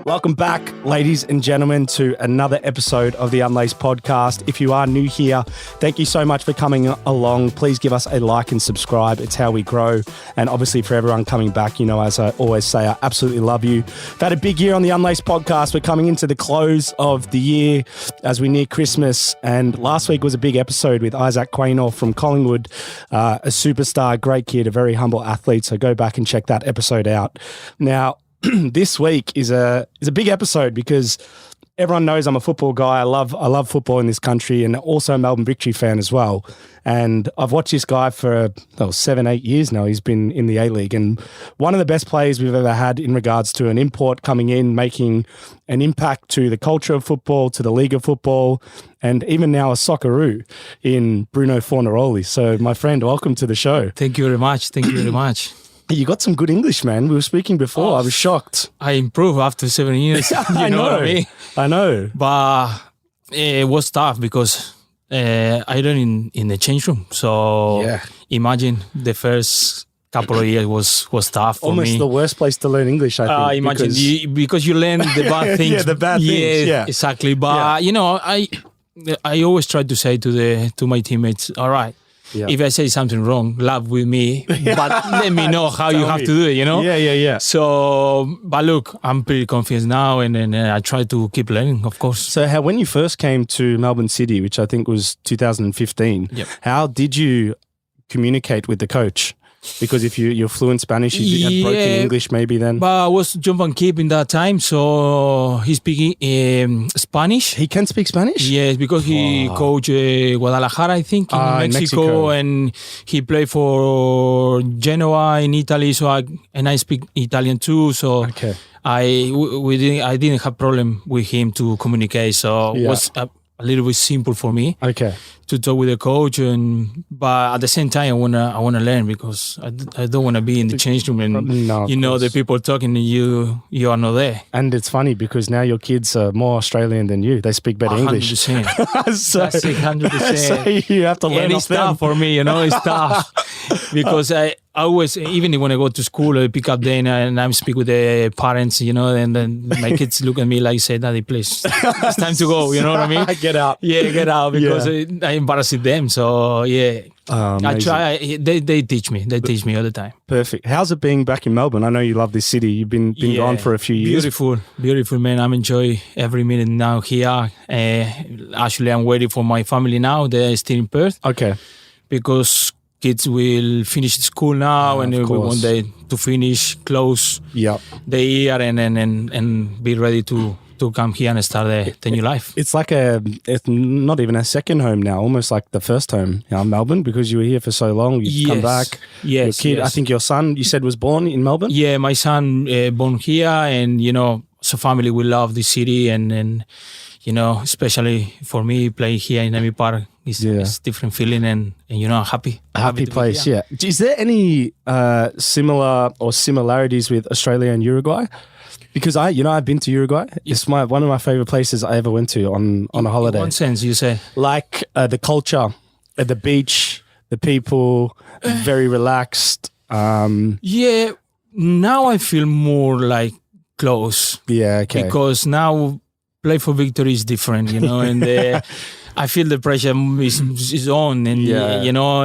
Welcome back, ladies and gentlemen, to another episode of the Unlaced podcast. If you are new here, thank you so much for coming along. Please give us a like and subscribe. It's how we grow. And obviously for everyone coming back, you know, as I always say, I absolutely love you. We've had a big year on the Unlaced podcast. We're coming into the close of the year as we near Christmas. And last week was a big episode with Isaac Quaynor from Collingwood, a superstar, great kid, a very humble athlete. So go back and check that episode out. Now, this week is a big episode because everyone knows I'm a football guy. I love football in this country and also a Melbourne Victory fan as well. And I've watched this guy for 7-8 years now. He's been in the A-League and one of the best players we've ever had in regards to an import coming in, making an impact to the culture of football, to the league of football, and even now a Socceroo in Bruno Fornaroli. So my friend, welcome to the show. Thank you very much. Thank you very much. You got some good English, man. We were speaking before. I was shocked. I improved after 7 years. I know what I mean? I know. But it was tough because I learned in the change room. So imagine the first couple of years was tough for me. Almost the worst place to learn English, I think. Imagine because you learn the bad things. The bad things. Yeah, exactly. But you know, I always try to say to my teammates, all right. Yeah. If I say something wrong, laugh with me, but let me know how you have to do it, you know? Yeah. So, but look, I'm pretty confident now and I try to keep learning, of course. So when you first came to Melbourne City, which I think was 2015, how did you communicate with the coach? Because if you're fluent Spanish, you had broken English maybe then. But I was John Van Keep in that time, so he's speaking Spanish. He can speak Spanish? Yes, because he coached Guadalajara, I think, in Mexico, and he played for Genoa in Italy. So I speak Italian too. So I didn't have problem with him to communicate. So it was a little bit simple for me. To talk with the coach, but at the same time, I wanna learn because I don't want to be in the change room and the people talking to you are not there. And it's funny because now your kids are more Australian than you. They speak better 100%. English. That's 100%. So you have to learn. And it's tough for me, it's tough because I always, even when I go to school, I pick up them and I speak with the parents, and then my kids look at me like, say, Daddy, please, it's time to go. You know what I mean? Get out. Yeah, get out because I embarrass them. So I try. They teach me. They teach me all the time. Perfect. How's it being back in Melbourne? I know you love this city. You've been gone for a few years. Beautiful, man. I'm enjoy every minute now here. Actually, I'm waiting for my family now. They're still in Perth. Okay. Because kids will finish school now, and we want them to finish, close the year, and be ready to come here and start the new life. It's like it's not even a second home now, almost like the first home in Melbourne, because you were here for so long. You've come back. Your kid, I think your son, you said, was born in Melbourne? Yeah, my son born here, and so family will love the city, and especially for me, playing here in Amy Park is different feeling, and happy. A happy place, yeah. Is there any similar or similarities with Australia and Uruguay? Because I've been to Uruguay. It's one of my favorite places I ever went to on a holiday. In what sense, you say? Like the culture, the beach, the people, very relaxed. Now I feel more like close. Yeah, okay. Because now play for victory is different, and I feel the pressure is on, and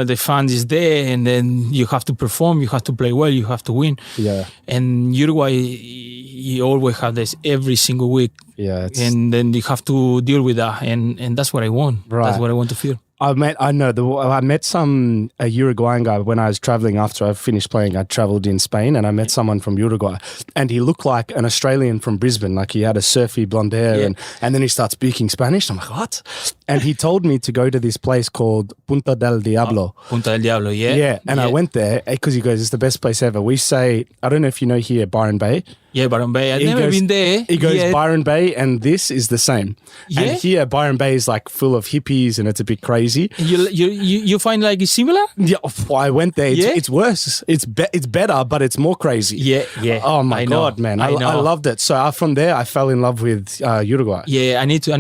the fans is there, and then you have to perform, you have to play well, you have to win. Yeah. And Uruguay, you always have this every single week. Yeah. And then you have to deal with that, and that's what I want. Right. That's what I want to feel. I met some Uruguayan guy when I was traveling after I finished playing. I traveled in Spain and I met someone from Uruguay, and he looked like an Australian from Brisbane. Like he had a surfy blonde hair, and then he starts speaking Spanish. I'm like, what? And he told me to go to this place called Punta del Diablo. Punta del Diablo, yeah. Yeah, and I went there because he goes, it's the best place ever. We say, I don't know if you know here, Byron Bay. Yeah, Byron Bay. I've never been there. He goes, Byron Bay, and this is the same. Yeah? And here, Byron Bay is like full of hippies, and it's a bit crazy. You find like it's similar? Yeah, I went there. It's worse. It's better, but it's more crazy. Yeah. Oh my God, man! I loved it. So from there, I fell in love with Uruguay. Yeah, I need to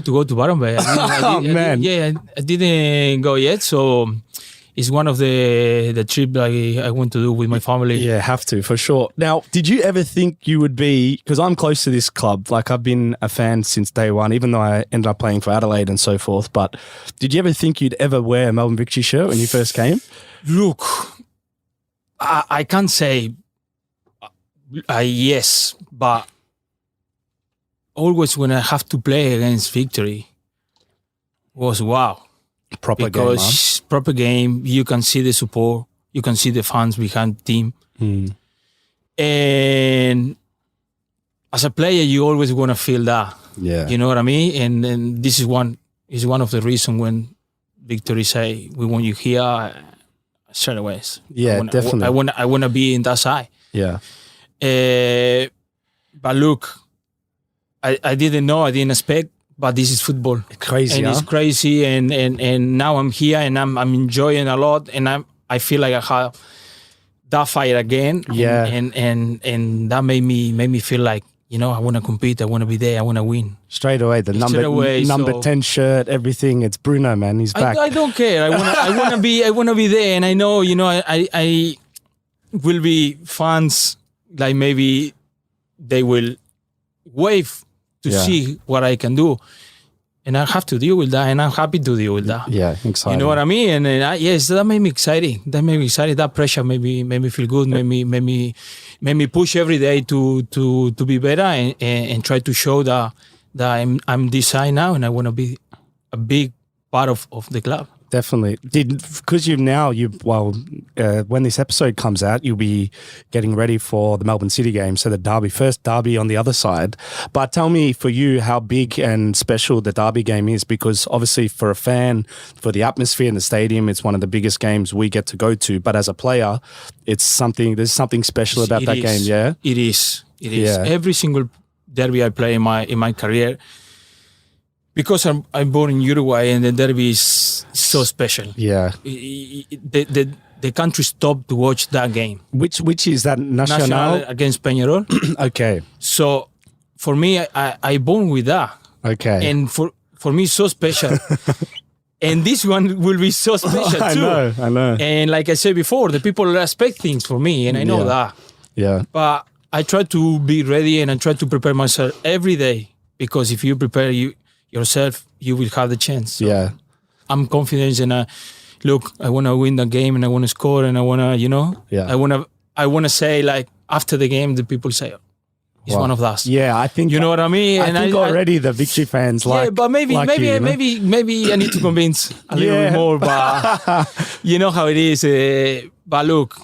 go to Byron Bay. Man. I didn't go yet, so. it's one of the trip I want to do with my family. Yeah, have to, for sure. Now, did you ever think you would be, because I'm close to this club, like I've been a fan since day one, even though I ended up playing for Adelaide and so forth, but did you ever think you'd ever wear a Melbourne Victory shirt when you first came? Look, I can't say yes, but always when I have to play against Victory was wow. Proper game, you can see the support, you can see the fans behind the team. And as a player, you always want to feel that. Yeah. You know what I mean? And this is one of the reasons when Victory say, we want you here, straight away. Yeah, definitely. I want to be in that side. Yeah. But look, I didn't know, I didn't expect, but this is football. It's crazy, and it's crazy, and now I'm here and I'm enjoying a lot, and I feel like I have that fight again. Yeah. And that made me feel like, you know, I want to compete, I want to be there, I want to win. Straight away, number 10 shirt, everything. It's Bruno, man. He's back. I don't care. I want to be there, and I know, you know, I will be fans, like maybe they will wave to see what I can do. And I have to deal with that, and I'm happy to deal with that. Yeah, exciting. You know what I mean? And yes, that made me exciting. That pressure made me feel good. Made me push every day to be better and try to show that I'm this side now, and I want to be a big part of the club. Definitely. Because when this episode comes out, you'll be getting ready for the Melbourne City game, so the first derby on the other side. But tell me, for you, how big and special the derby game is, because obviously for a fan, for the atmosphere in the stadium, it's one of the biggest games we get to go to. But as a player, there's something special about that game, yeah? It is. Yeah. Every single derby I play in my career, because I'm born in Uruguay, and the derby is so special. Yeah. The country stopped to watch that game. Which is that? Nacional against Peñarol. Okay. So for me, I born with that. Okay. And for me, it's so special. And this one will be so special too. I know. And like I said before, the people expect things from me, and I know that. Yeah. But I try to be ready, and I try to prepare myself every day, because if you prepare yourself, you will have the chance. So yeah. I'm confident, and look, I want to win the game, and I want to score, and I want to, you know, I want to say, like, after the game, the people say, he's one of us. Yeah, I think, you know what I mean. I think already the Victory fans like. Yeah, but maybe I need to convince a little bit more. But you know how it is. But look,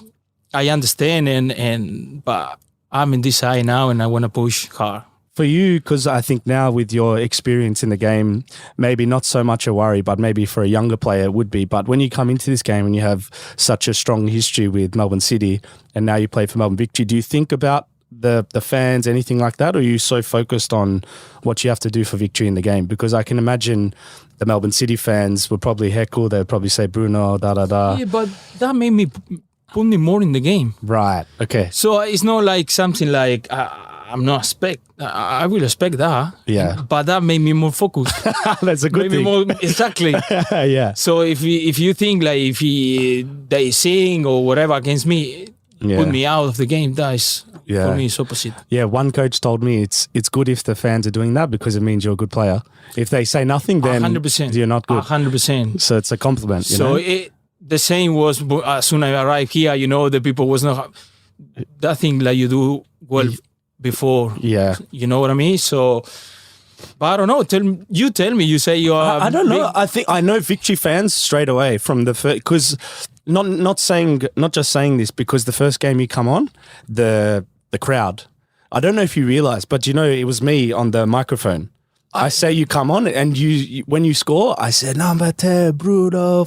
I understand, but I'm in this side now, and I want to push hard. For you, because I think now with your experience in the game, maybe not so much a worry, but maybe for a younger player it would be. But when you come into this game and you have such a strong history with Melbourne City, and now you play for Melbourne Victory, do you think about the fans, anything like that? Or are you so focused on what you have to do for Victory in the game? Because I can imagine the Melbourne City fans would probably heckle, they'd probably say Bruno, da-da-da. Yeah, but that made me put me more in the game. Right, okay. So it's not like something like... I'm not I will expect that. Yeah. But that made me more focused. That's a good thing. Exactly. Yeah. So if you think like they sing or whatever against me, put me out of the game, that is for me it's opposite. Yeah, one coach told me it's good if the fans are doing that, because it means you're a good player. If they say nothing, then 100%. You're not good. 100%. So it's a compliment. You know? The same was as soon as I arrived here, you know, the people was not that thing like you do well before. Yeah. You know what I mean? So, but I don't know. Tell me. You say you are. I don't know. I think I know Victory fans straight away from the first, because not just saying this, because the first game you come on, the crowd. I don't know if you realize, but you know, it was me on the microphone. I say you come on, and you when you score, I said number 10, Bruno.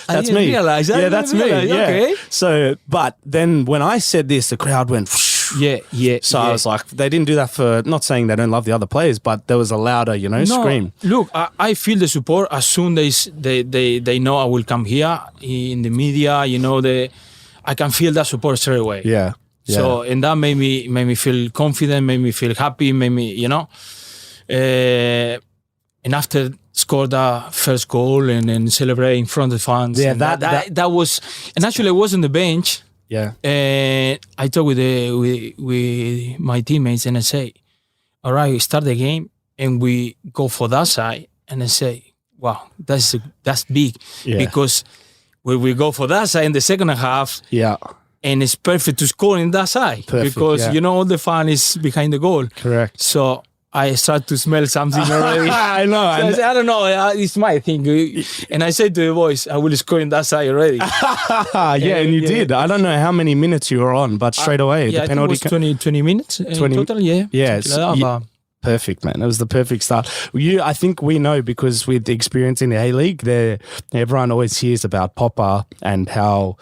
That's me. Realize that. Yeah, that's me. Yeah. Okay. So, but then when I said this, the crowd went. Yeah. So I was like, they didn't do that for, not saying they don't love the other players, but there was a louder, scream. Look, I feel the support as soon as they know I will come here in the media. You know, I can feel that support straight away. Yeah. So, and that made me feel confident, made me feel happy, made me, you know. And after score that first goal and then celebrate in front of the fans. Yeah, and that was, and actually I was on the bench. Yeah. And I talked with my teammates and I say, all right, we start the game and we go for that side. And I say, wow, that's big. Yeah. Because when we go for that side in the second half, and it's perfect to score in that side. Perfect, because, all the fun is behind the goal. Correct. So I start to smell something already. I know. So I said, I don't know, it's my thing. And I said to the boys, I will score in that side already. And you did. I don't know how many minutes you were on, but straight away. The penalty. I think it was 20 minutes in total, Yeah. Perfect, man. It was the perfect start. I think we know, because with the experience in the A-League, everyone always hears about Popper and how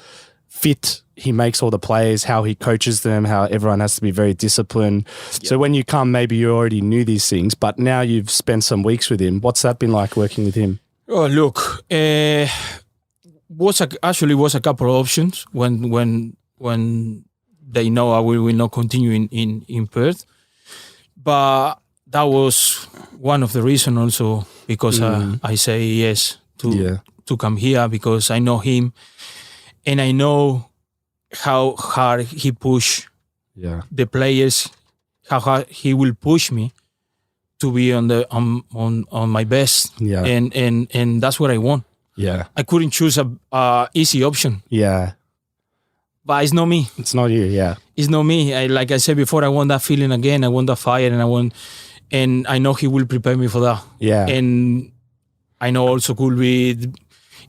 fit he makes all the players, how he coaches them, how everyone has to be very disciplined. Yep. So when you come, maybe you already knew these things, but now you've spent some weeks with him. What's that been like working with him? Oh, look, was a couple of options when they know I will not continue in Perth, but that was one of the reasons also because I say yes to come here, because I know him and I know how hard he push the players, how hard he will push me to be on my best. Yeah. And that's what I want. Yeah. I couldn't choose a easy option. Yeah. But it's not me. It's not you, yeah. It's not me. Like I said before, I want that feeling again. I want that fire, and I know he will prepare me for that. Yeah. And I know also could be,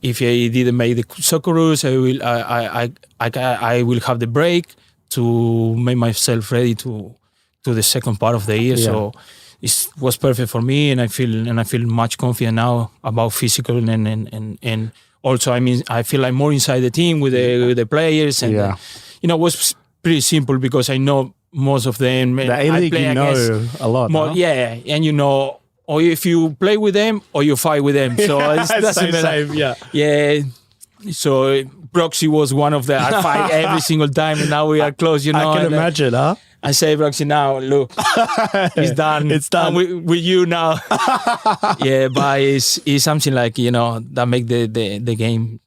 if I didn't make the Socceroos, I will have the break to make myself ready to the second part of the year. Yeah. So it was perfect for me, and I feel much confident now about physical and also I feel like more inside the team with the players, and it was pretty simple because I know most of them. The A-League, you know a lot. More, huh? Yeah, and or if you play with them or you fight with them. So it doesn't matter. Same, yeah. Yeah. So Broxy was one of I fight every single time, and now we are close. I can imagine, huh? I say, Broxy, now look, it's done. It's done. With you now. Yeah, but it's something like that make the game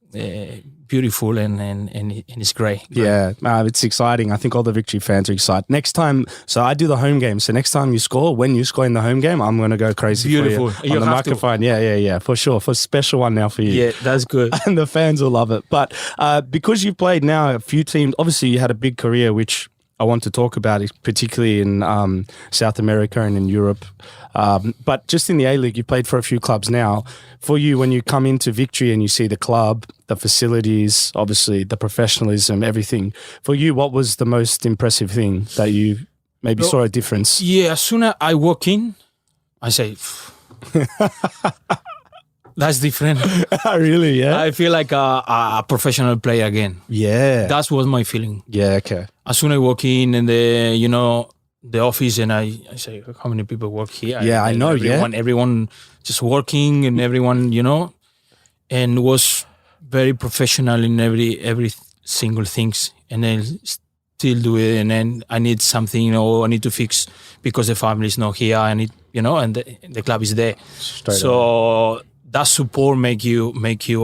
beautiful and it's great. Yeah, it's exciting. I think all the Victory fans are excited. Next time, so I do the home game. So next time when you score in the home game, I'm going to go crazy beautiful. For you on the microphone. Yeah, for sure. For a special one now for you. Yeah, that's good. And the fans will love it. But because you've played now a few teams, obviously you had a big career, which I want to talk about, particularly in South America and in Europe. But just in the A-League, you've played for a few clubs now. For you, when you come into Victory and you see the club, the facilities, obviously the professionalism, everything, for you, what was the most impressive thing that you maybe saw a difference? Yeah, as soon as I walk in, I say, that's different. Really, yeah? I feel like a professional player again. Yeah. That was my feeling. Yeah, okay. As soon as I walk in and the office, and I say, how many people work here? Yeah, I know, everyone just working, and everyone, and was very professional in every single things, and then still do it, and then I need something, I need to fix because the family is not here, I need, and the club is there. So that support make you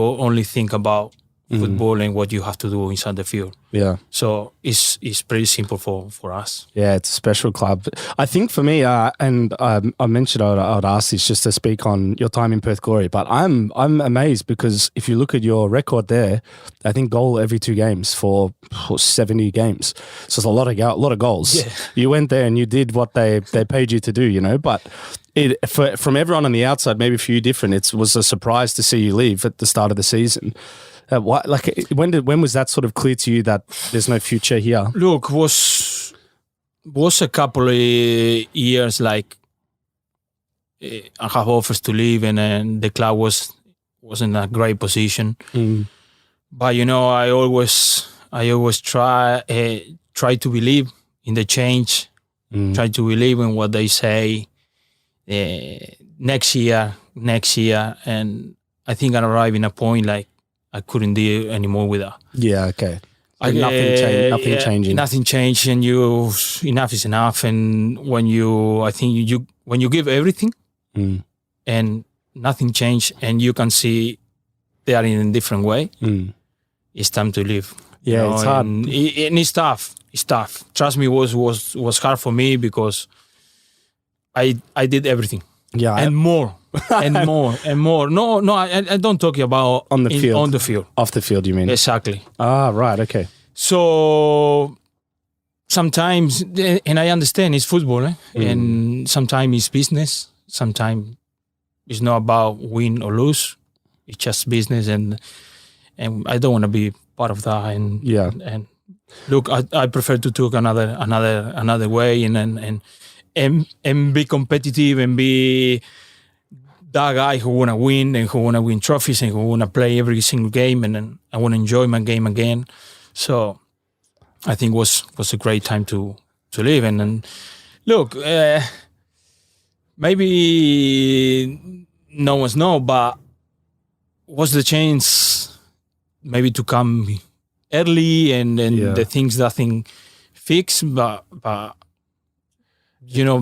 only think about football and what you have to do inside the field. Yeah. So it's pretty simple for us. Yeah, it's a special club. I think for me, and I mentioned I would ask this just to speak on your time in Perth Glory, but I'm amazed because if you look at your record there, I think goal every 2 games for 70 games. So it's a lot of goals. Yeah. You went there and you did what they paid you to do, but from everyone on the outside, maybe for you different, it was a surprise to see you leave at the start of the season. When was that sort of clear to you that there's no future here? Look, was a couple of years like I have offers to leave, and the club was in a great position. But I always try to believe in the change. Try to believe in what they say. Next year, and I think I arrived in a point like I couldn't deal anymore with that. Yeah, okay. Nothing changing. Nothing changed, and enough is enough. And when you give everything, and nothing changed, and you can see they are in a different way. It's time to leave. Yeah, it's hard. And it's tough. It's tough. Trust me, was hard for me because I did everything. Yeah, and more, and more, and more. No, I don't talk about on the field. On the field. Off the field, you mean? Exactly. Ah, right. Okay. So sometimes, and I understand it's football, and sometimes it's business. Sometimes it's not about win or lose. It's just business, and I don't want to be part of that. And look, I prefer to take another way, and be competitive, and be that guy who wanna win and who wanna win trophies and who wanna play every single game, and I wanna enjoy my game again. So I think was a great time to live. And look, maybe no one's know, but was the chance maybe to come early and the things nothing fixed, but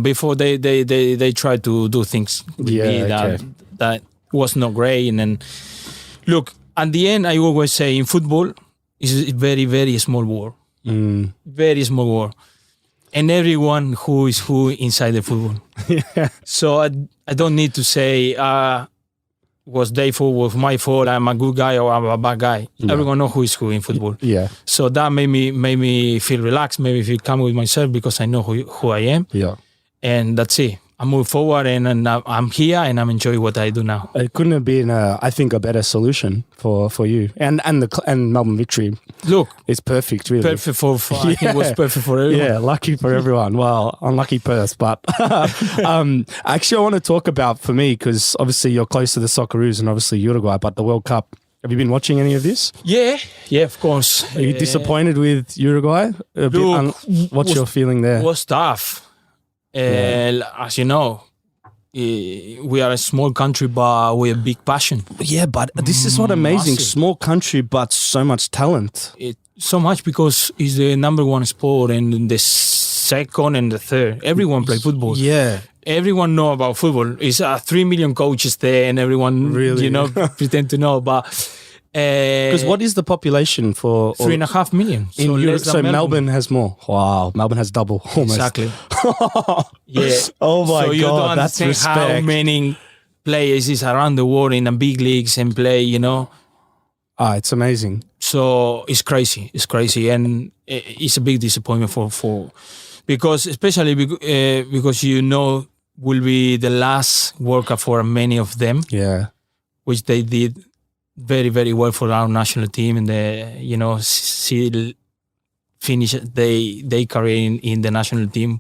before they try to do things with me that was not great. And then look, at the end, I always say in football is a very, very small world. Very small world. And everyone who is who inside the football. So I don't need to say was their fault, was my fault, I'm a good guy or I'm a bad guy. Everyone know who is who in football. Yeah. So that made me feel relaxed, made me feel calm with myself because I know who I am. Yeah. And that's it. I move forward and I'm here and I'm enjoying what I do now. It couldn't have been, I think, a better solution for you and Melbourne victory. Look, it's perfect, really. Perfect for I think it was perfect for everyone. Yeah, lucky for everyone. Well, unlucky Perth, but actually, I want to talk about for me because obviously you're close to the Socceroos and obviously Uruguay, but the World Cup. Have you been watching any of this? Yeah, of course. Are you disappointed with Uruguay? What's your feeling there? It was tough. As you know, we are a small country, but we have big passion. Yeah, but this is what amazing. Massive. Small country, but so much talent. So much because it's the number one sport and the second and the third. Everyone play football. Yeah. Everyone know about football. It's 3 million coaches there and everyone, really? pretend to know. But because what is the population for 3.5 million? So Melbourne has more. Wow, Melbourne has double almost. Exactly. Yeah. Oh my so you God, don't that's respect. How many players is around the world in the big leagues and play. It's amazing. So it's crazy. It's crazy, and it's a big disappointment for because especially because will be the last World Cup for many of them. Yeah, which they did very, very well for our national team, and still finish their career in the national team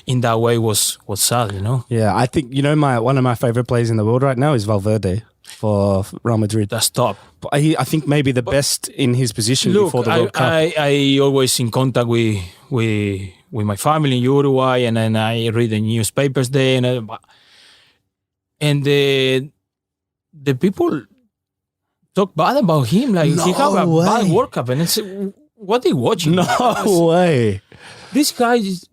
in that way was sad, Yeah, I think one of my favorite players in the world right now is Valverde for Real Madrid. That's top. But I think maybe the best in his position before the World Cup. I always in contact with my family in Uruguay, and then I read the newspapers there, and the people talk bad about him, like he have a bad World Cup, and it's what are you watching? No way. This guy just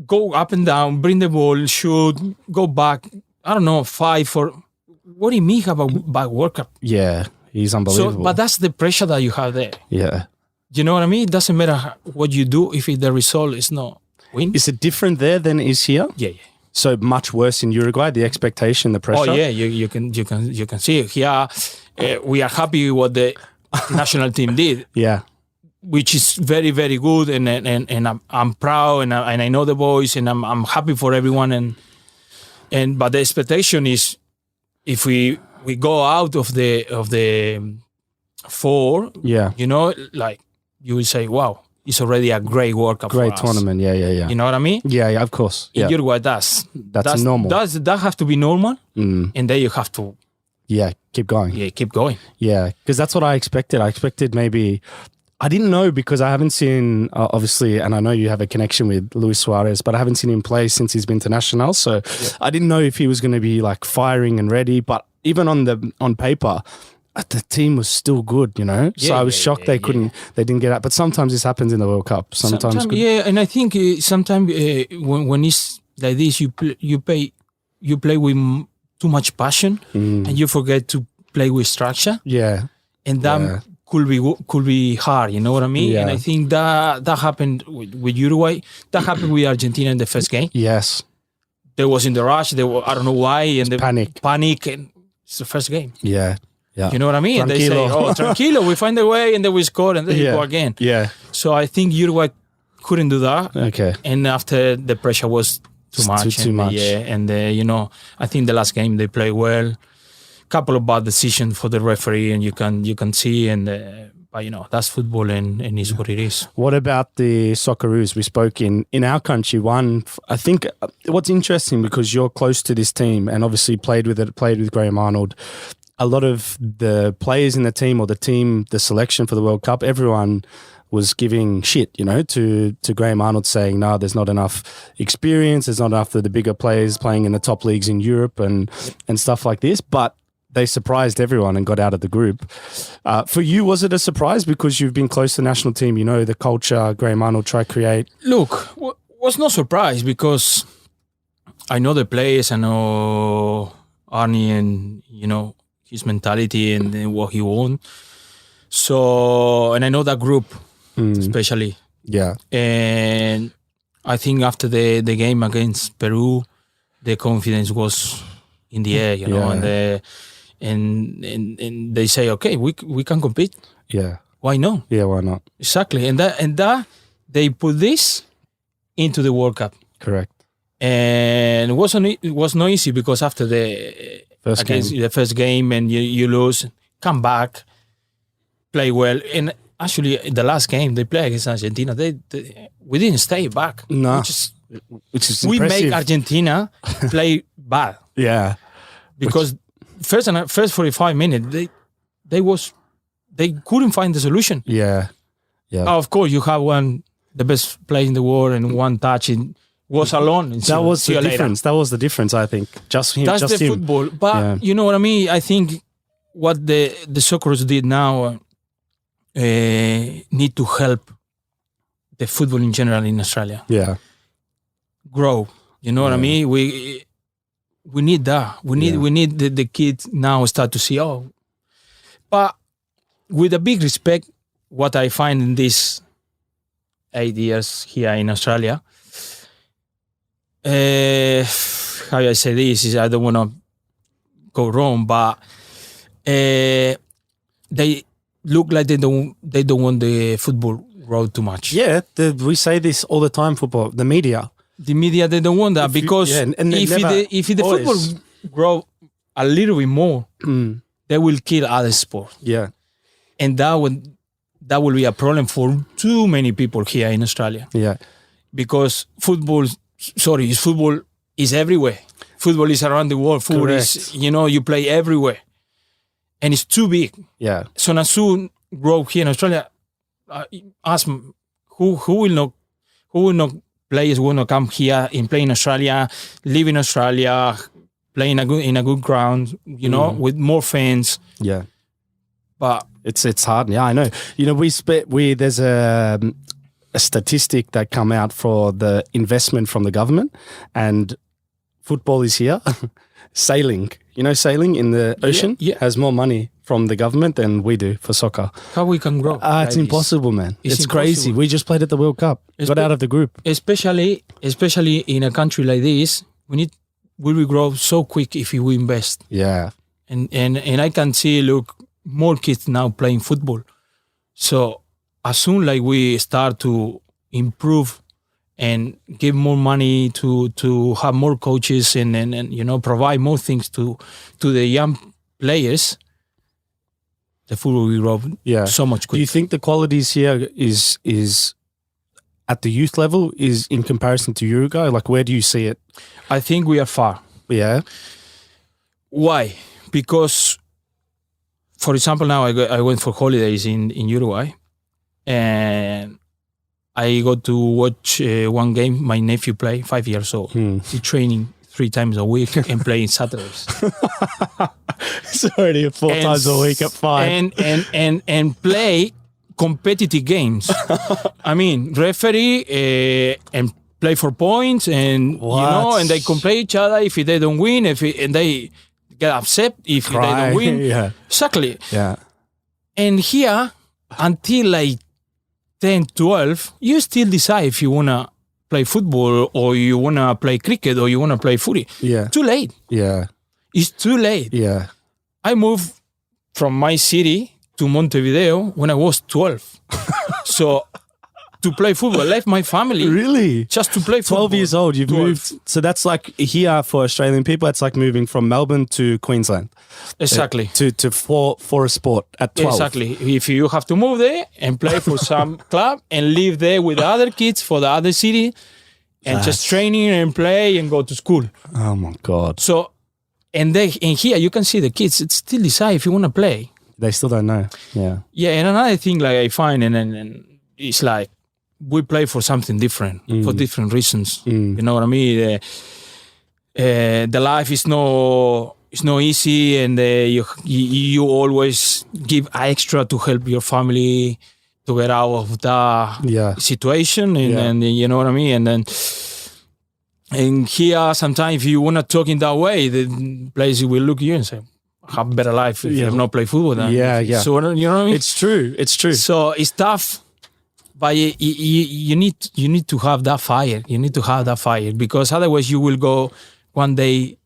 go up and down, bring the ball, shoot, go back. I don't know, fight for. What do you mean have a bad World Cup? Yeah, he's unbelievable. So, but that's the pressure that you have there. Yeah. You know what I mean? It doesn't matter what you do if the result is not win. Is it different there than it is here? Yeah. So much worse in Uruguay, the expectation, the pressure? Oh yeah, you can see it. Here we are happy with what the national team did. Yeah. Which is very, very good, and I'm proud, and I know the boys, and I'm happy for everyone, but the expectation is if we go out of the four, like you will say, wow, it's already a great World Cup. Great tournament, yeah. You know what I mean? Yeah, of course. In Uruguay, that's normal. That have to be normal, and then you have to. Yeah, keep going. Yeah, keep going. Yeah, because that's what I expected. I expected maybe. I didn't know because I haven't seen, obviously, and I know you have a connection with Luis Suarez, but I haven't seen him play since he's been to Nacional. So I didn't know if he was going to be like firing and ready. But even on paper, the team was still good, So I was shocked they didn't get out. But sometimes this happens in the World Cup. Sometimes and I think sometimes when it's like this, you play with too much passion, and you forget to play with structure. Yeah, and that could be hard. You know what I mean? Yeah. And I think that happened with Uruguay. That happened with Argentina in the first game. Yes, there was in the rush. I don't know why, and the panic, and it's the first game. Yeah. You know what I mean? Tranquilo. And they say, "Oh, tranquilo, we find a way," and then we score, and then you go again. Yeah. So I think Uruguay couldn't do that. Okay. And after the pressure was too much. Too much. Yeah, and I think the last game they played well. Couple of bad decisions for the referee, and you can see, and but that's football, and is what it is. What about the Socceroos? We spoke in our country. I think what's interesting, because you're close to this team and obviously played with Graham Arnold. A lot of the players in the team, or the selection for the World Cup, everyone was giving shit, to Graham Arnold, saying, no, there's not enough experience, there's not enough of the bigger players playing in the top leagues in Europe and stuff like this. But they surprised everyone and got out of the group. For you, was it a surprise, because you've been close to the national team, the culture Graham Arnold tried to create? Look, was no surprise, because I know the players, I know Arnie, and, his mentality and what he won. So, and I know that group, especially. Yeah. And I think after the game against Peru, the confidence was in the air, and they say, okay, we can compete. Yeah. Why not? Yeah, why not? Exactly. And that they put this into the World Cup. Correct. And it was not easy, because after the first game, and you lose, come back, play well. And actually, the last game they played against Argentina, we didn't stay back. No. Which is we impressive. make Argentina play bad. Yeah. Because first 45 minutes, they couldn't find the solution. Yeah. Yeah. Of course, you have the best player in the world, and one touch, and was alone. That was the difference. That was the difference, I think. Just him. That's just the him. football. But you know what I mean? I think what the Socceroos did now need to help the football in general in Australia. Yeah. Grow. You know what I mean? We need that. We need the kids now start to see, but with a big respect, what I find in these 8 years here in Australia, how I say this is, I don't want to go wrong, but they look like they don't want the football grow too much. Yeah, we say this all the time. The media, they don't want that, because if the football grow a little bit more, they will kill other sports. Yeah, and that will be a problem for too many people here in Australia. Yeah, because football is everywhere. Football is around the world. Football is, you play everywhere, and it's too big. Yeah. So as soon grow here in Australia, ask who will not players will not come here and play in Australia, live in Australia, play in a good ground, with more fans. Yeah. But it's hard. Yeah, I know. There's a statistic that come out for the investment from the government, and football is here. Sailing, sailing in the ocean has more money from the government than we do for soccer. How we can grow? It's impossible, man. It's crazy. We just played at the World Cup. Got out of the group. Especially in a country like this, we will grow so quick if we invest. Yeah. And I can see, more kids now playing football. So as soon like we start to improve and give more money to have more coaches and provide more things to the young players, the football will grow so much quicker. Do you think the qualities here is at the youth level is in comparison to Uruguay? Like, where do you see it? I think we are far. Yeah. Why? Because, for example, now I went for holidays in Uruguay, and I got to watch one game my nephew play, 5 years old. He's training 3 times a week and playing Saturdays. It's already 4 times a week at 5. And play competitive games. I mean, referee and play for points, and and they can play each other if they don't win. And get upset if they don't win. Yeah. Exactly. Yeah. And here, until like 10, 12, you still decide if you want to play football or you want to play cricket or you want to play footy. Yeah. Too late. Yeah. It's too late. Yeah. I moved from my city to Montevideo when I was 12. So to play football, I left my family. Really? Just to play football. 12 years old, you've 12. moved. So that's like here for Australian people, it's like moving from Melbourne to Queensland. Exactly. For a sport at 12. Exactly. If you have to move there and play for some club and live there with the other kids for the other city and just training and play and go to school. Oh my God. So, and here you can see the kids, it's still decide if you want to play. They still don't know. Yeah. Yeah, and another thing like I find, and it's like we play for something different, for different reasons. You know what I mean? The life is no easy, and you always give extra to help your family to get out of that situation, and you know what I mean? And here, sometimes if you want to talk in that way, the place will look at you and say, have a better life if you have not played football. Then. Yeah. So, you know what I mean? It's true. So it's tough, but you need to have that fire. You need to have that fire, because otherwise you will go one day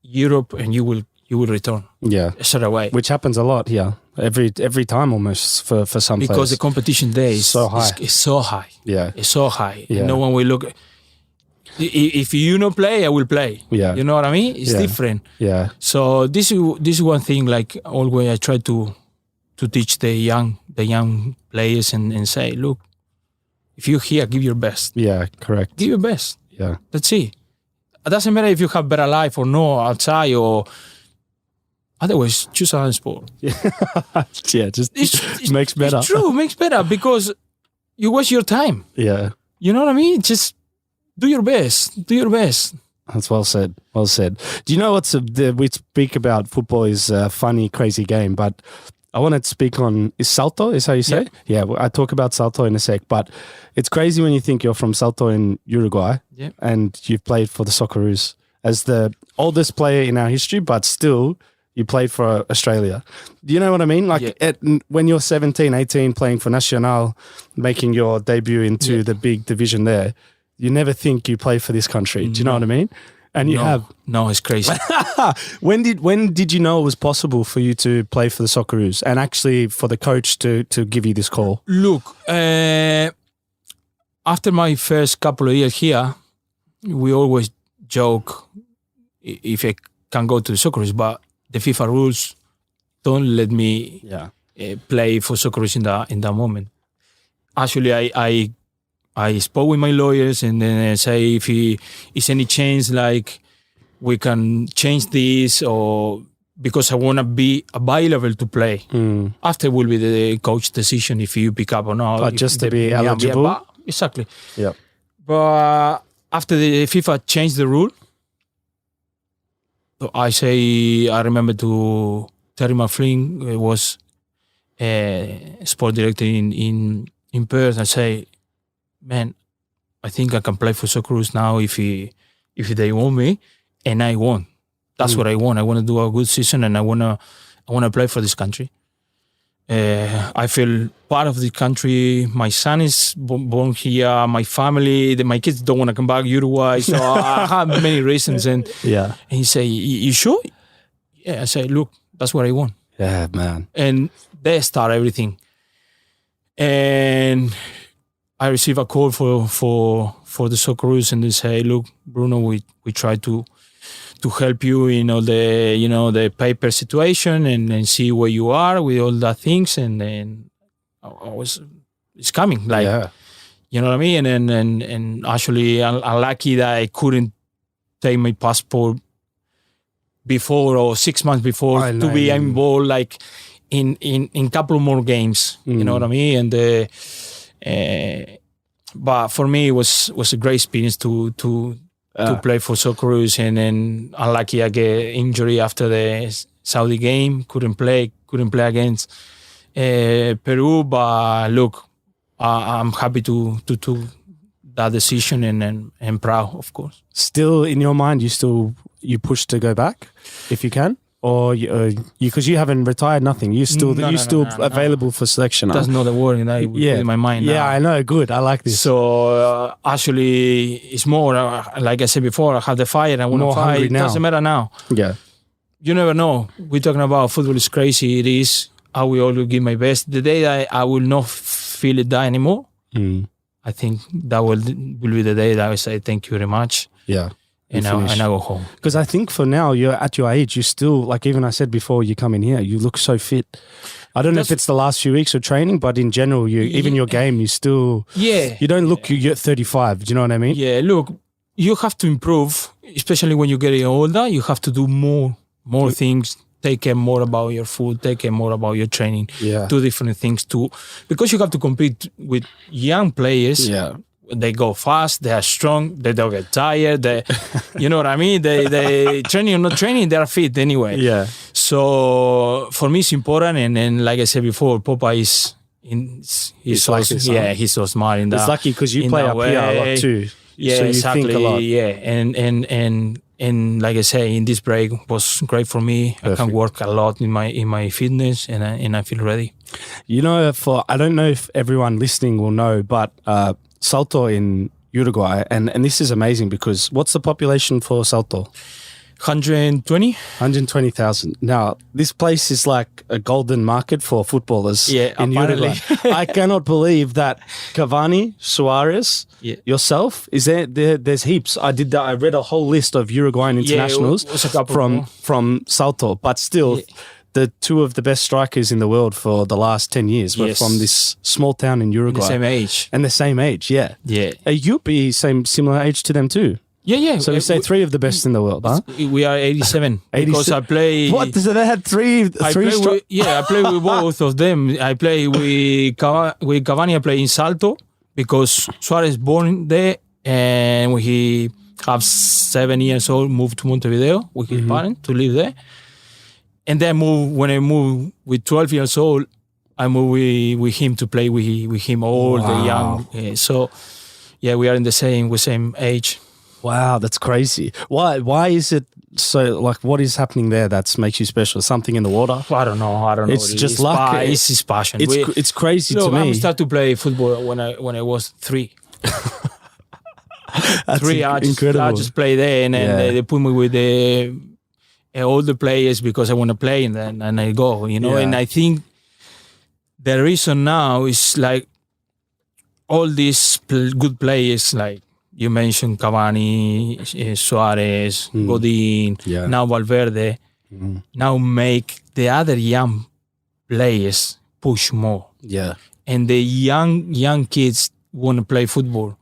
Europe and you will return. Yeah. Straight away. Which happens a lot here. Every time almost for some because players. The competition there is so high. It's so high. Yeah. It's so high. Yeah. No one will look. If you don't play, I will play. Yeah. You know what I mean? It's different. Yeah. So this is one thing. Like always, I try to teach the young players and say, look, if you're here, give your best. Yeah. Correct. Give your best. Yeah. That's it. It doesn't matter if you have better life or no outside or. Otherwise, choose another sport. Yeah, just it makes better. It's true, it makes better because you waste your time. Yeah. You know what I mean? Just do your best. Do your best. That's well said. Well said. Do you know we speak about football is a funny, crazy game, but I want to speak on, is Salto, is how you say? Yeah, I talk about Salto in a sec, but it's crazy when you think you're from Salto in Uruguay and you've played for the Socceroos as the oldest player in our history, but still you played for Australia. Do you know what I mean? Like when you're 17, 18, playing for Nacional, making your debut into the big division there, you never think you play for this country. Do you know what I mean? And you have. No, it's crazy. When did you know it was possible for you to play for the Socceroos and actually for the coach to give you this call? Look, after my first couple of years here, we always joke if I can go to the Socceroos, but the FIFA rules don't let me play for Socceroos in that moment. Actually, I spoke with my lawyers and then I say if is any chance like we can change this, or because I want to be available to play. After will be the coach decision if you pick up or not. But just to be eligible. Exactly. Yeah. But after the FIFA changed the rule, so I remember to Terry McFlynn was a sport director in Perth. I say, man, I think I can play for Socceroos now if they want me, and I want. That's what I want. I want to do a good season, and I want to play for this country. I feel part of the country. My son is born here. My family, my kids don't want to come back to Uruguay. So I have many reasons. And he say, "You sure?" Yeah, I say, "Look, that's what I want." Yeah, man. And they start everything. And I receive a call for the Socceroos, and they say, "Look, Bruno, we try to help you in all the paper situation and see where you are with all that things." And then it's coming, like you know what I mean. And actually, I'm lucky that I couldn't take my passport before or 6 months before to be involved, like in couple more games. You know what I mean? And but for me, it was a great experience to play for Socceroos, and then unlucky I get injury after the Saudi game. Couldn't play against Peru. But look, I'm happy to that decision and proud, of course. Still in your mind, you push to go back if you can, or because you haven't retired, nothing. You're still available for selection. That's not the word in my mind. Yeah, I know. Good. I like this. So actually, it's more like I said before. I have the fire. I want to fight. It doesn't matter now. Yeah. You never know. We're talking about football. Is crazy. It is. I will always give my best. The day I will not feel it that anymore. I think that will be the day that I say thank you very much. Yeah. And I go home. Because I think for now, you're at your age, you still, like even I said before you come in here, you look so fit. I don't know if it's the last few weeks of training, but in general, even your game, you still, you don't look, you're 35. Do you know what I mean? Yeah, look, you have to improve, especially when you're getting older. You have to do more things. Take care more about your food, take care more about your training. Yeah. Do different things too. Because you have to compete with young players. Yeah. They go fast, they are strong, they don't get tired. You know what I mean? They training or not training, they are fit anyway. Yeah. So for me, it's important. And like I said before, Popeye he's so, like this, he's so smart in that. It's lucky because you play up here a lot too. Yeah, so you exactly. think a lot. Yeah, and like I say, in this break was great for me. Perfect. I can work a lot in my fitness, and I feel ready. You know, I don't know if everyone listening will know, but Salto in Uruguay, and this is amazing because what's the population for Salto? 120,000. Now, this place is like a golden market for footballers in Uruguay. I cannot believe that Cavani, Suarez, yourself, is there's heaps. I read a whole list of Uruguayan internationals from Salto, but still the two of the best strikers in the world for the last 10 years were from this small town in Uruguay. The same age. And the same age, yeah. You'd be similar age to them too. Yeah. So we say three of the best in the world, huh? We are 87. Because I play... What? So they had three I play with both of them. I play with Cavani. I play in Salto because Suarez born there, and when he was 7 years old, moved to Montevideo with his parents to live there. And then when I moved with 12 years old, I moved with him to play with him all the young. So, we are in the same age. Wow, that's crazy. Why is it so, like, what is happening there that makes you special? Something in the water? I don't know. It's just luck. It's his passion. It's crazy to me. I started to play football when I was 3. That's 3, incredible. I just play there, and then they put me with all the players because I want to play, and I go, And I think the reason now is like all these good players, like you mentioned Cavani, Suarez, Godin, now Valverde, now make the other young players push more. Yeah. And the young kids want to play football.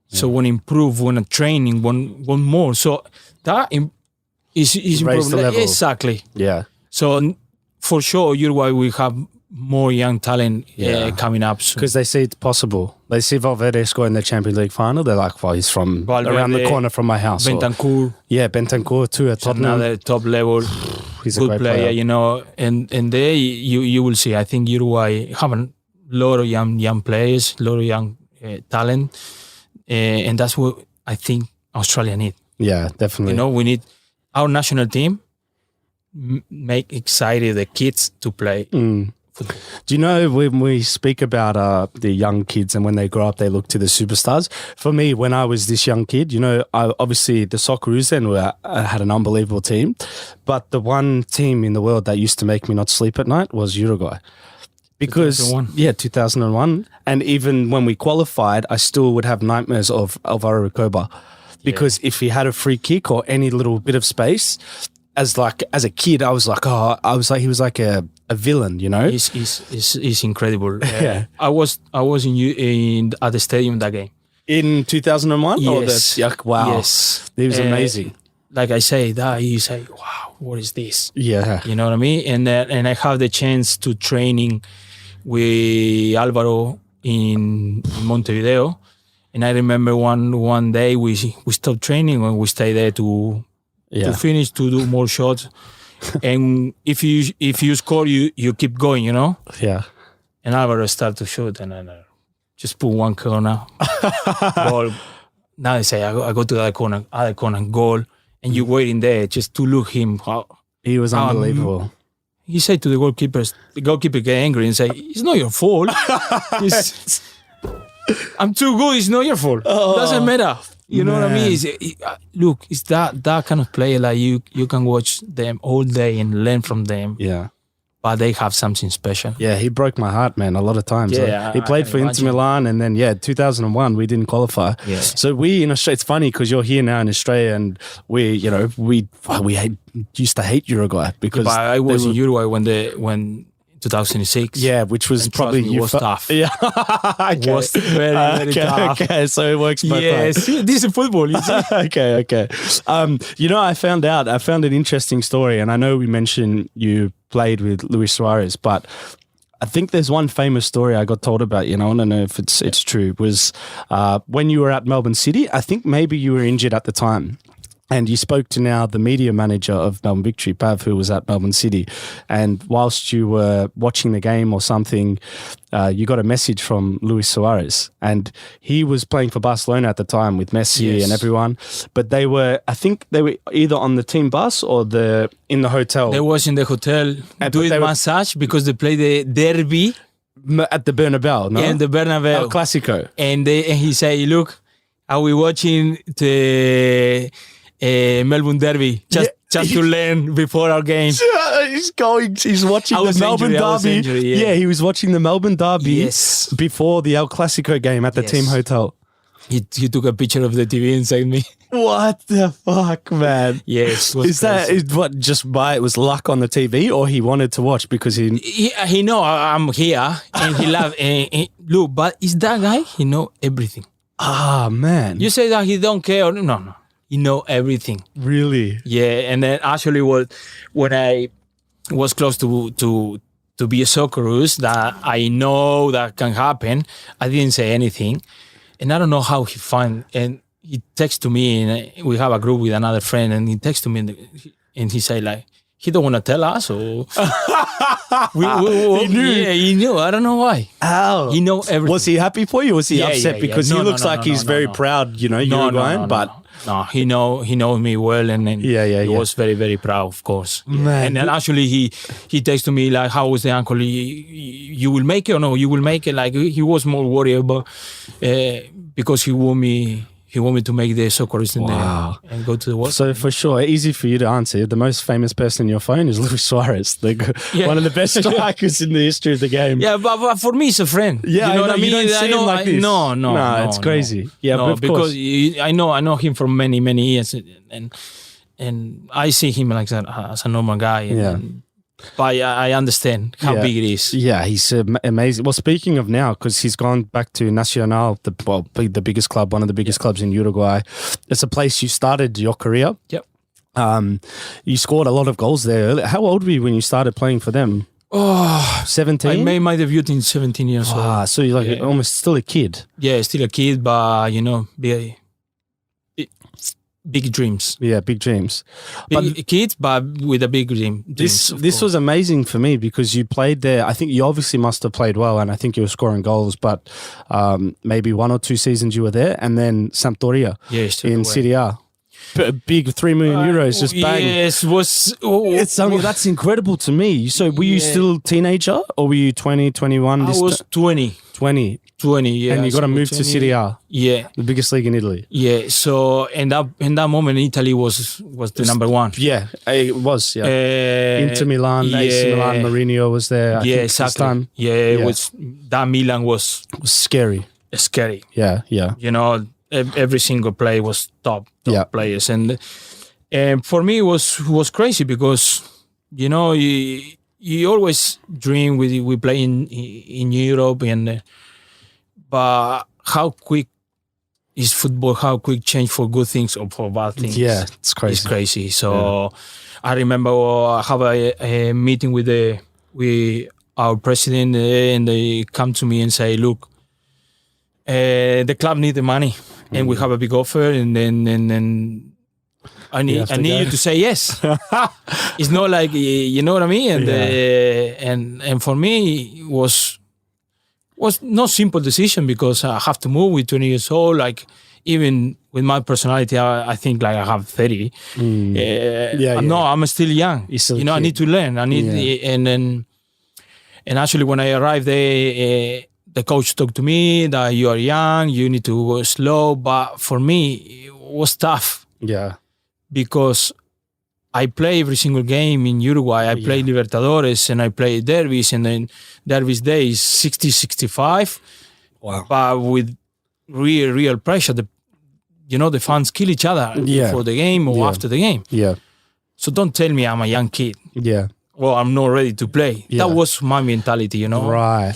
So want to improve, want to training, want more. So that is raise the level. Exactly. Yeah. So for sure, Uruguay will have more young talent coming up soon. Because they see it's possible. They see Valverde score in the Champions League final. They're like, well, he's from around the corner from my house. Bentancur. Bentancur too at Tottenham. Another top level. He's a good great player, And there you will see. I think Uruguay have a lot of young players, a lot of young talent. And that's what I think Australia need. Yeah, definitely. We need our national team make excited the kids to play football. Do you know when we speak about the young kids and when they grow up, they look to the superstars? For me, when I was this young kid, obviously the Socceroos then had an unbelievable team. But the one team in the world that used to make me not sleep at night was Uruguay. Because 2001. And even when we qualified, I still would have nightmares of Alvaro Recoba. Because if he had a free kick or any little bit of space, as a kid, I was like, he was like a villain, He's incredible. I was at the stadium that game. In 2001? Yes. Wow. Yes. It was amazing. Like I say, that you say, wow, what is this? Yeah. You know what I mean? And I have the chance to training with Alvaro in Montevideo. And I remember one day we stopped training and we stayed there to finish, to do more shots. And if you score, you keep going, Yeah. And Alvaro started to shoot, and I just put one corner, goal. Now they say I go to the other corner, goal, and you're waiting there just to look him He was unbelievable. He said to the goalkeeper get angry and say, "It's not your fault. I'm too good. It's not your fault. Doesn't matter." You know what I mean? Look, it's that kind of player like you can watch them all day and learn from them. Yeah. But they have something special. Yeah, he broke my heart, man, a lot of times. Yeah, he played for Inter Milan, and then 2001 we didn't qualify. Yeah. So we in Australia, it's funny because you're here now in Australia, and we used to hate Uruguay because I was in Uruguay when 2006. Yeah, which was probably was tough. Yeah, okay. Was very tough. Okay, so it works both ways. Yes, this is football. You see? Okay. I found an interesting story, and I know we mentioned you played with Luis Suarez, but I think there's one famous story I got told about. I don't know if it's true. Was when you were at Melbourne City? I think maybe you were injured at the time. And you spoke to now the media manager of Melbourne Victory, Pav, who was at Melbourne City. And whilst you were watching the game or something, you got a message from Luis Suarez. And he was playing for Barcelona at the time with Messi and everyone. But I think they were either on the team bus or in the hotel. They was in the hotel doing massage because they played the derby. At the Bernabeu, no? Yeah, the Bernabeu. El Clásico. And he said, look, are we watching the... Melbourne Derby just to learn before our game. He's watching the Melbourne Derby. He was watching the Melbourne Derby before the El Clásico game at the team hotel. He took a picture of the TV and sent me. What the fuck, man? Yes. It was luck on the TV, or he wanted to watch because he know I'm here and he love look, but is that guy? He know everything. Ah, man. You say that he don't care? No. He know everything. Really? Yeah, and then actually when I was close to be a Socceroos, that I know that can happen, I didn't say anything. And I don't know how he found, and he texted to me, and we have a group with another friend, and he texted to me, and he said like, he don't want to tell us, or... He knew. Yeah, he knew. I don't know why. How? He know everything. Was he happy for you? Or was he upset? Because he looks like he's very proud, Uruguayan, but... No, he knows me well, and he was very, very proud, of course. Man. And then actually he texted me like, "How was the ankle? You will make it or no? You will make it." Like he was more worried about because he want me to make the Socceroos and go to the World. So for sure, easy for you to answer. The most famous person in your phone is Luis Suarez, one of the best strikers in the history of the game. Yeah, but for me, it's a friend. Yeah, you know what I mean. You don't see him like this. No, it's crazy. No. Yeah, no, but of because course. I know him for many years, and I see him like as a normal guy. But I understand how big it is. Yeah, he's amazing. Well, speaking of now, because he's gone back to Nacional, the biggest club, one of the biggest clubs in Uruguay. It's a place you started your career. Yep. You scored a lot of goals there. How old were you when you started playing for them? 17? I made my debut in 17 years old. So you're almost still a kid. Yeah, still a kid, but big dreams. Yeah, big dreams. Big kids, but with a big dream. This was amazing for me because you played there. I think you obviously must have played well, and I think you were scoring goals, but maybe 1 or 2 seasons you were there, and then Sampdoria in Serie A. Big 3 million euros, just bang. Yes, that's incredible to me. So were you still teenager, or were you 20, 21? I was 20. 20, yeah. And you got to move to Serie A. Yeah. The biggest league in Italy. Yeah. So in that moment, Italy was the number one. Yeah, it was. Yeah. Inter Milan, AC Milan, Mourinho was there. Exactly. It was. That Milan was scary. Scary. Yeah. Every single play was top players, and for me it was crazy because you always dream we play in Europe, but how quick is football? How quick change for good things or for bad things? Yeah, it's crazy. It's crazy. So I remember I have a meeting with our president, and they come to me and say, "Look, the club need the money, and we have a big offer, and then I need you to say yes." It's not like, you know what I mean, and for me it was no simple decision because I have to move with 20 years old. Like even with my personality, I think like I have 30. No, I'm still young. I need to learn. And actually when I arrived there, the coach talked to me that you are young, you need to go slow. But for me, it was tough. Yeah. Because I play every single game in Uruguay. I play Libertadores and I play derbies, and then derbies day is 60, 65. Wow. But with real pressure. The fans kill each other before the game or after the game. Yeah. So don't tell me I'm a young kid. Yeah. Well, I'm not ready to play. Yeah. That was my mentality, Right.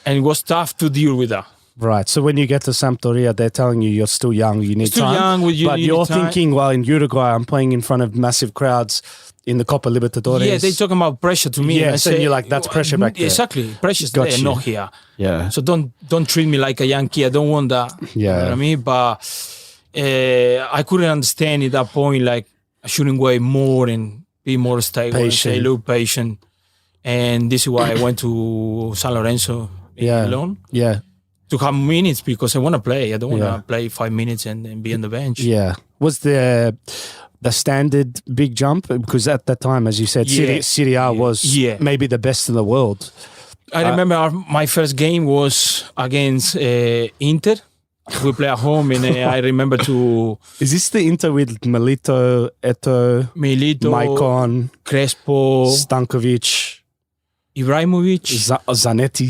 And it was tough to deal with that. Right. So when you get to Sampdoria, they're telling you you're still young, you need still time. But you're time. thinking, well, in Uruguay, I'm playing in front of massive crowds in the Copa Libertadores. Yeah, they're talking about pressure to me. Yeah, so you're like, that's pressure back there. Exactly. Pressure's there, not here. Yeah. So don't treat me like a young kid. I don't want that. Yeah. You know what I mean? But I couldn't understand at that point, like, I shouldn't wait more and be more stable patient. And say, look, patient. And this is why I went to San Lorenzo alone. Yeah. To have minutes because I want to play. I don't want to play 5 minutes and be on the bench. Yeah. Was the standard big jump? Because at that time, as you said, Serie A was maybe the best in the world. I remember my first game was against Inter. We play at home, and I remember to... Is this the Inter with Milito, Maicon, Crespo, Stankovic, Ibrahimovic, Zanetti.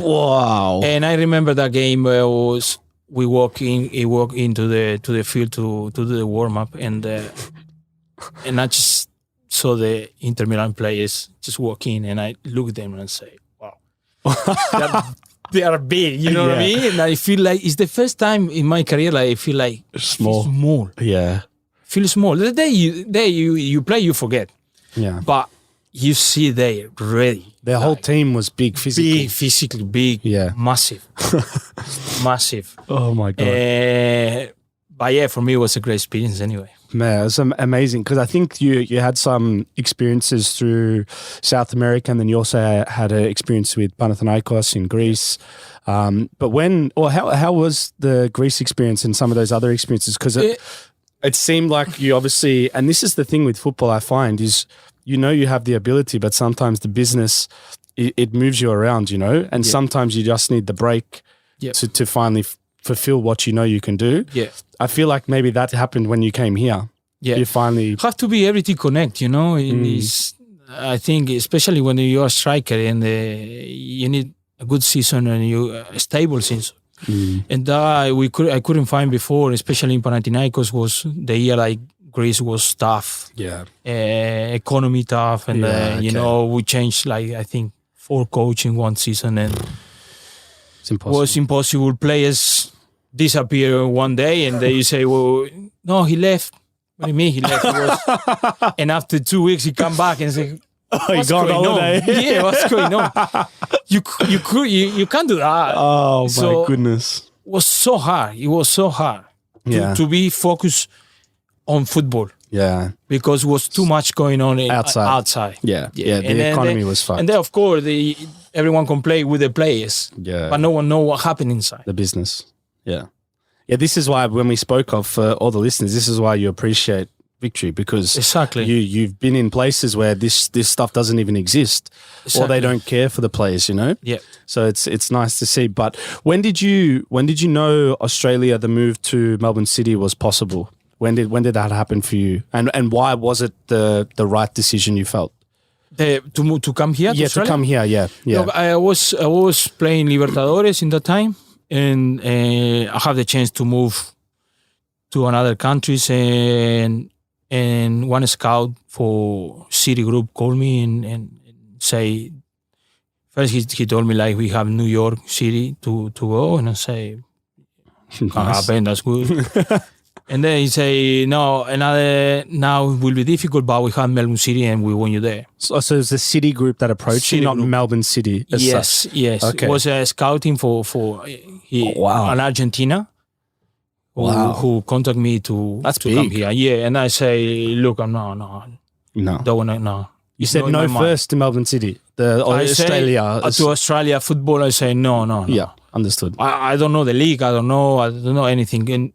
Wow! And I remember that game where we walk into the field to do the warm up, and I just saw the Inter Milan players just walk in, and I look at them and say, "Wow, they are big." You know what I mean? And I feel like it's the first time in my career like I feel like small. Yeah, feel small. The day you play, you forget. Yeah, but you see they ready. Their whole team was big physically. Big, massive. Massive. Oh my God. But for me it was a great experience anyway. Man, it was amazing because I think you had some experiences through South America, and then you also had an experience with Panathinaikos in Greece. But how was the Greece experience and some of those other experiences? Because it seemed like you obviously, and this is the thing with football I find is, you have the ability, but sometimes the business, it moves you around, and sometimes you just need the break to finally fulfill what you can do. Yeah. I feel like maybe that happened when you came here. Yeah. You finally... have to be everything connect, I think, especially when you're a striker and you need a good season and a stable season. And I couldn't find before, especially in Panathinaikos, was the year like Greece was tough. Yeah. Economy tough. And, we changed I think 4 coaches in one season, and it was impossible. Players disappear one day and they say, well, no, he left. What do you mean he left? And after 2 weeks he come back and say, what's going on? Yeah, what's going on? You can't do that. Oh my goodness. It was so hard to be focused on football. Yeah. Because it was too much going on outside. Yeah. The economy was fucked. And then, of course, everyone can play with the players. Yeah. But no one knows what happened inside. The business. Yeah. Yeah, this is why when we spoke of all the listeners, this is why you appreciate Victory, because exactly you've been in places where this stuff doesn't even exist, or they don't care for the players, Yeah. So it's nice to see. But when did you know Australia, the move to Melbourne City was possible? When did that happen for you? And why was it the right decision you felt? To come here? Yeah, to come here. Yeah. Look, I was playing Libertadores in that time, and I had the chance to move to another countries, and one scout for City Group called me and say, first he told me like we have New York City to go, and I say, can't happen, that's good. And then he say, no, now it will be difficult, but we have Melbourne City and we want you there. So it's the City Group that approached you, not Melbourne City? Yes. Okay. It was scouting for an Argentina. Who contact me to come here. Yeah, and I say, look, I'm no. Don't want to, no. You said no first to Melbourne City, Australia. To Australia football, I say no. Yeah. Understood. I don't know the league. I don't know anything. And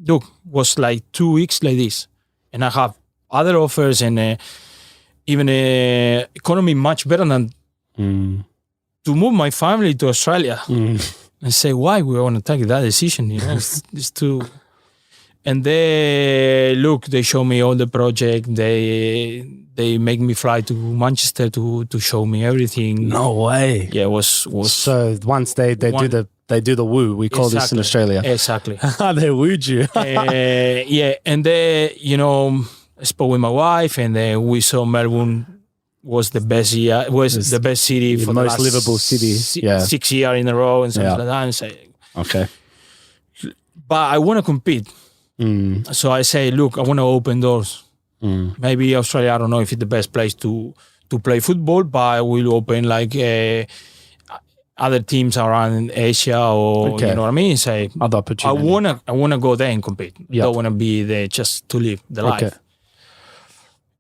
look, was like 2 weeks like this, and I have other offers and even economy much better than to move my family to Australia. And say why we want to take that decision. You know, it's too. And they show me all the project. They make me fly to Manchester to show me everything. No way. Yeah, was so once they do the woo. We call this in Australia. Exactly. They wooed you. Yeah, and I spoke with my wife, and we saw Melbourne was the best year. Was the best city for the most livable city. 6 years in a row and something like that. And say, okay, but I want to compete. So I say, look, I want to open doors. Maybe Australia, I don't know if it's the best place to play football, but I will open like other teams around Asia or you know what I mean. Say other opportunities. I wanna go there and compete. I don't want to be there just to live the life.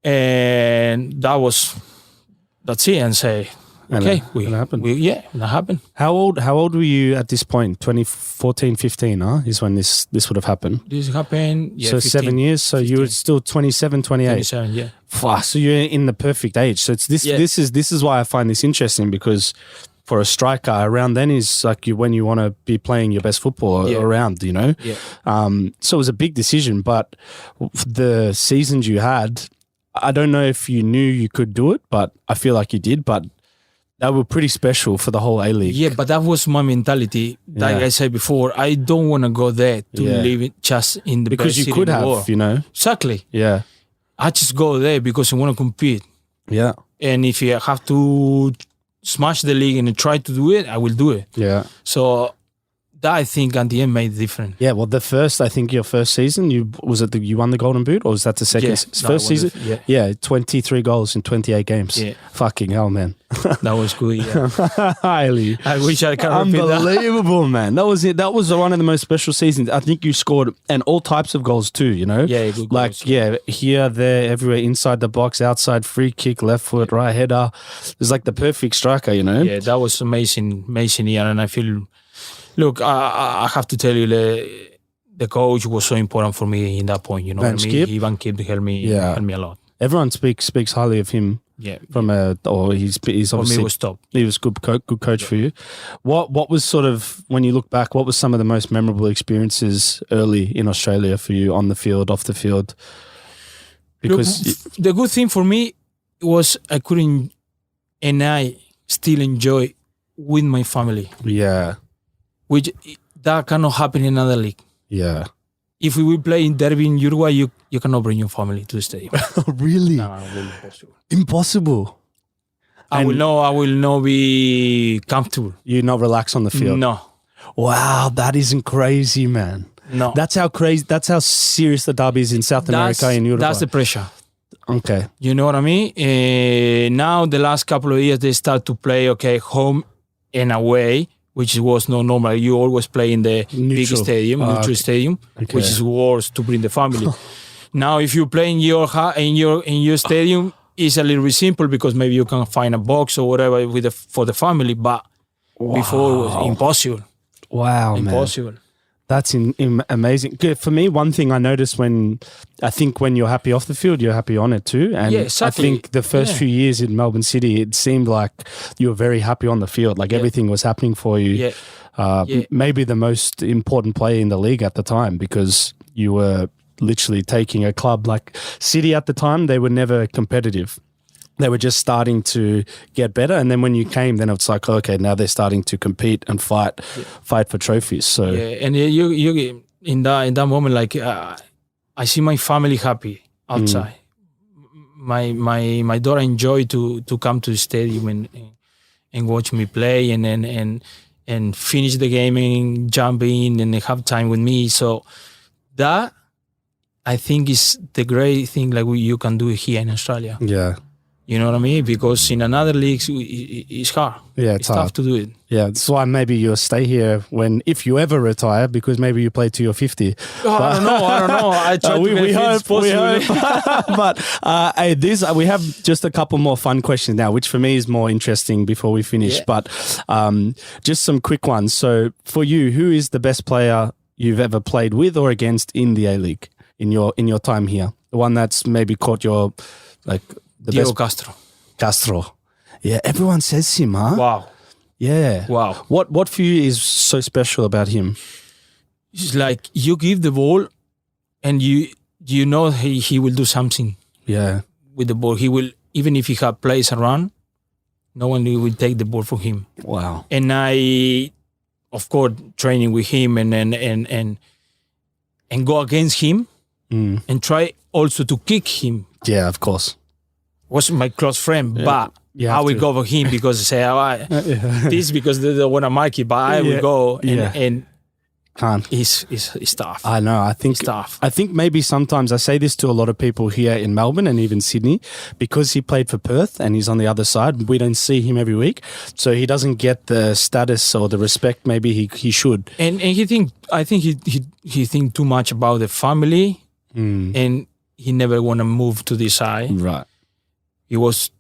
And that's it. And say, okay, it happened. That happened. How old were you at this point? 2014, 15, is when this would have happened. This happened. Yeah, so 15, 7 years. So 15. You were still 27, 28. 27, yeah. So you're in the perfect age. So it's this. Yeah. This is why I find this interesting, because for a striker, around then is like when you want to be playing your best football around. You know. Yeah. So it was a big decision, but the seasons you had, I don't know if you knew you could do it, but I feel like you did. But that were pretty special for the whole A-League. Yeah, but that was my mentality. Like I said before, I don't want to go there to live it just in the because best you could have, world. you know. Exactly. Yeah. I just go there because I want to compete. Yeah. And if you have to smash the league and try to do it, I will do it. Yeah. So that I think at the end made it different. Yeah. Well, your first season, you won the Golden Boot, or was that the second first season? Yeah. 23 goals in 28 games. Yeah. Fucking hell, man. That was good. Yeah. Highly. I wish I could repeat that. Unbelievable, man. That was it. That was one of the most special seasons. I think you scored and all types of goals too. You know. Yeah. Good like goals. Here, there, everywhere, inside the box, outside, free kick, left foot, right header. It was like the perfect striker. You know. Yeah, that was amazing year, and I feel. Look, I have to tell you, the coach was so important for me in that point. You know what I mean? Ivan Kip helped me a lot. Everyone speaks highly of him. Yeah. He's obviously. For me, was top. He was good coach for you. What was sort of, when you look back, what was some of the most memorable experiences early in Australia for you, on the field, off the field? Because the good thing for me was I still enjoy with my family. Yeah. Which that cannot happen in another league. Yeah. If we will play in Derby in Uruguay, you cannot bring your family to the stadium. Really? No, really impossible. Impossible. I will not be comfortable. You not relax on the field? No. Wow, that isn't crazy, man. No. That's how crazy. That's how serious the derby is in South America and Uruguay. That's the pressure. Okay. You know what I mean? Now the last couple of years they start to play home and away, which was not normal. You always play in the big stadium, neutral stadium, which is worse to bring the family. Now, if you play in your stadium, it's a little bit simple because maybe you can find a box or whatever for the family. But before it was impossible. Wow, impossible. Man. That's amazing. For me, one thing I noticed when you're happy off the field, you're happy on it too. And exactly. I think the first few years in Melbourne City, it seemed like you were very happy on the field. Like everything was happening for you. Maybe the most important player in the league at the time, because you were literally taking a club like City at the time. They were never competitive. They were just starting to get better, and then when you came, then it's like, okay, now they're starting to compete and fight for trophies. So and you in that moment, like I see my family happy outside. My daughter enjoyed to come to the stadium and watch me play, and finish the game and jump in and have time with me. So that I think is the great thing like you can do here in Australia. Yeah. You know what I mean? Because in another league, it's hard. Yeah, it's hard tough to do it. Yeah, that's why maybe you'll stay here if you ever retire, because maybe you play to your 50. I don't know. I try to we hope. But we have just a couple more fun questions now, which for me is more interesting before we finish. Yeah. But just some quick ones. So for you, who is the best player you've ever played with or against in the A-League in your time here? The one that's maybe caught your Diego Castro. Yeah, everyone says him, huh? Wow. Yeah. Wow. What for you is so special about him? It's like you give the ball and you know he will do something. Yeah. With the ball. He will, even if he have players around, no one will take the ball from him. Wow. And I, of course, training with him and go against him and try also to kick him. Yeah, of course. Was my close friend, but I will go for him because I say, this because they don't want to mark it, but I will go and can't. It's tough. I know. I think it's tough. I think maybe sometimes I say this to a lot of people here in Melbourne and even Sydney, because he played for Perth and he's on the other side. We don't see him every week, so he doesn't get the status or the respect maybe he should. And I think he think too much about the family, and he never want to move to this side. Right. He was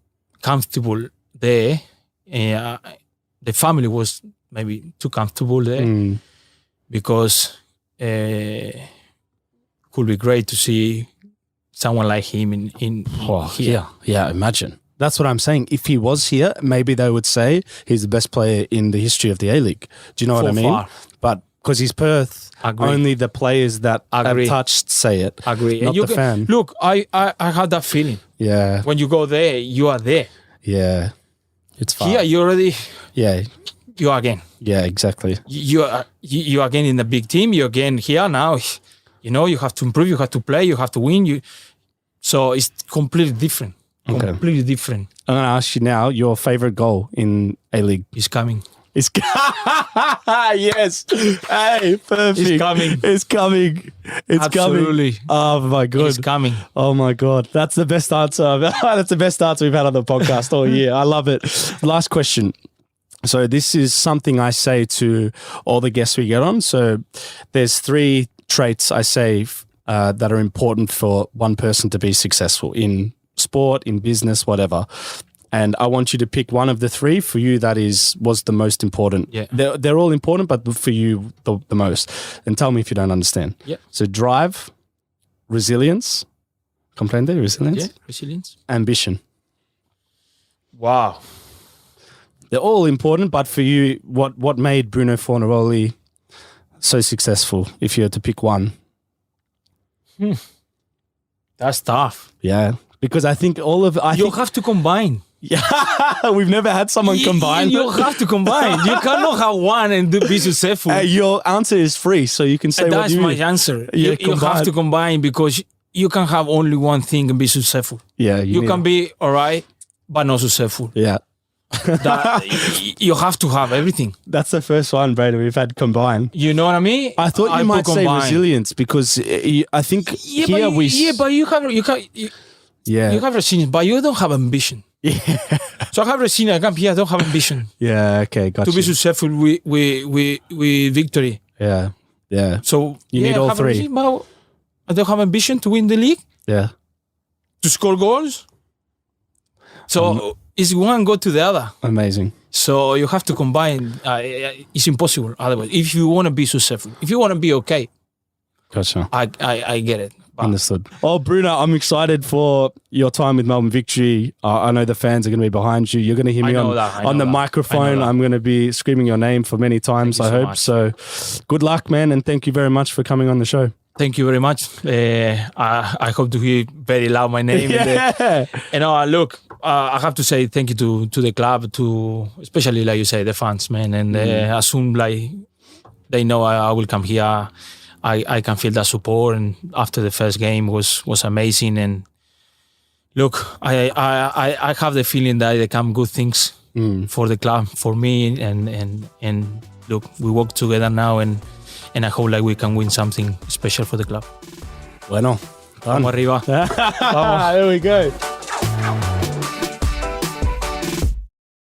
comfortable there. The family was maybe too comfortable there because could be great to see someone like him in here. Yeah, imagine. That's what I'm saying. If he was here, maybe they would say he's the best player in the history of the A-League. Do you know what I mean? Far. But because he's Perth, only the players that have touched say it. Agree. Not the fan. Look, I had that feeling. Yeah. When you go there, you are there. Yeah. It's far. Here, you already... Yeah. You are again. Yeah, exactly. You are again in the big team. You again here now. You know, you have to improve. You have to play. You have to win. So it's completely different. Okay. Completely different. I'm going to ask you now, your favorite goal in A-League. It's coming. It's yes. Hey, perfect. It's coming. It's coming. It's Absolutely. coming. Oh my god. It's coming. Oh my god. That's the best answer. That's the best answer we've had on the podcast all year. I love it. Last question. So this is something I say to all the guests we get on. So there's 3 traits I say that are important for one person to be successful in sport, in business, whatever. And I want you to pick one of the 3 for you that was the most important. Yeah. They're all important, but for you, the most. And tell me if you don't understand. Yeah. So drive, resilience, comprende? Resilience? Yeah, resilience. Ambition. Wow. They're all important, but for you, what made Bruno Fornaroli so successful, if you had to pick one? That's tough. Yeah. Because I think you have to combine. Yeah, we've never had someone combine. You have to combine. You cannot have one and be successful. Your answer is free, so you can say what you That's my answer. You have to combine because you can have only one thing and be successful. Yeah, you can be all right, but not successful. Yeah. You have to have everything. That's the first one, Brady, we've had combined. You know what I mean? I thought you might say resilience because I think but you have resilience, but you don't have ambition. Yeah. So I have resilience. I come here. I don't have ambition. Yeah. Okay. Gotcha. To be successful with victory. Yeah. Yeah. So you need all 3. But I don't have ambition to win the league. Yeah. To score goals. So it's one go to the other. Amazing. So you have to combine. It's impossible otherwise. If you want to be successful, if you want to be okay. Gotcha. I get it. Understood. Oh, Bruno, I'm excited for your time with Melbourne Victory. I know the fans are going to be behind you. You're going to hear me on the microphone. I'm going to be screaming your name for many times, I hope. So good luck, man, and thank you very much for coming on the show. Thank you very much. I hope to hear very loud my name. Yeah. Look, I have to say thank you to the club, to especially, like you say, the fans, man. And as soon like they know I will come here, I can feel that support, and after the first game was amazing. And look, I have the feeling that they come good things for the club, for me, and look, we work together now, and I hope like we can win something special for the club. Bueno, vamos arriba. Vamos. There we go.